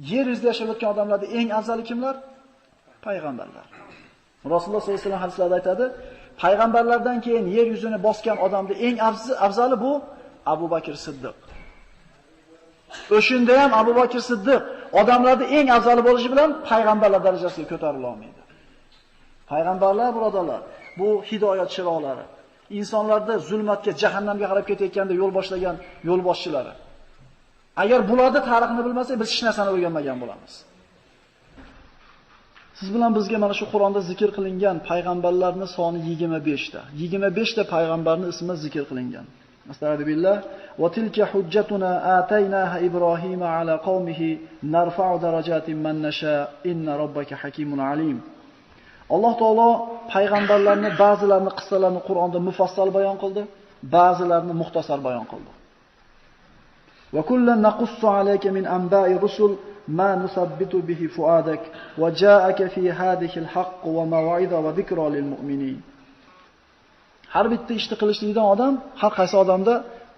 Yer yuzida yashayotgan odamlarda eng afzali kimlar? Payg'ambarlar. Rasululloh sollallohu alayhi vasallam hadislarda aytadi, payg'ambarlardan keyin yer yuzini bosgan odamning eng afzali bu Abu Bakr Siddiq. O'shunda ham Abu Bakr Siddiq odamlarda eng afzali bo'lishi bilan payg'ambarlar darajasiga ko'tarila olmaydi. Payg'ambarlar birodarlar, bu hidoyat chiroqlari. İnsanlarda zulmatga, jahannamga qarab ketayotganda yo'l boshlagan yo'lboshchilari. Agar bularning tarixini bilmasak, biz hech narsani o'rganmagan bo'lamiz. Siz bilan bizga mana shu Qur'onda zikr qilingan payg'ambarlarning soni 25 ta. 25 ta payg'ambarning ismi zikr qilingan. Astagfirullah. Va tilka hujjatuna ataynaha Ibrohima ala qaumihi narfa'u darajatin man nasha inna robbaka hakimun alim. Alloh taolo payg'ambarlarni ba'zilarini qissalarini Qur'onda mufassal bayon qildi, ba'zilarini muxtasar bayon qildi. Va kullan naqussu alayka min anba'i rusul ma nusabbitu bihi fuadak va ja'aka fi hadhihi al-haqq va maw'iza va zikra lil mu'minin. Har bitta ishni qilishlikdan odam, har qaysi odamda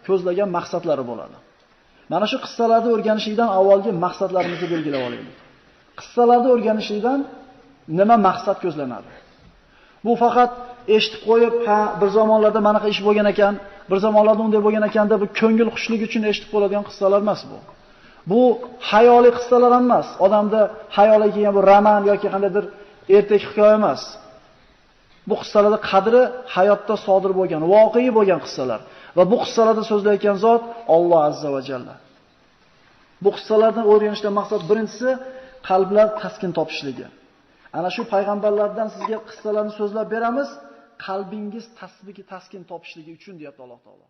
ko'zlagan maqsadlari bo'ladi. Mana shu qissalarni o'rganishlikdan avvalgi maqsadlarimizni belgilab olaylik. Qissalarni o'rganishlikdan nima maqsad ko'zlanadi? Bu faqat eshitib qo'yib, ha, bir zamonlarda mana shu ish bo'lgan ekan, bir zamonlarda unday bo'lgan ekan deb ko'ngil xushlik uchun eshitib qo'yadigan qissalar emas bu. Bu hayoliy qissalar emas. Odamda hayoliga kelgan bu roman yoki qandaydir ertak hikoya emas. Bu qissalarda qadri hayotda sodir bo'lgan, voqea bo'lgan qissalar va bu qissalarda so'zlayotgan zot Alloh azza va jalla. Bu qissalardan o'rganishdan maqsad birinchisi qalblar taskin topishligi. Ana shu payg'ambarlardan sizga qissalarni so'zlab beramiz, qalbingiz taskin topishligi uchun deyapti Alloh taolo.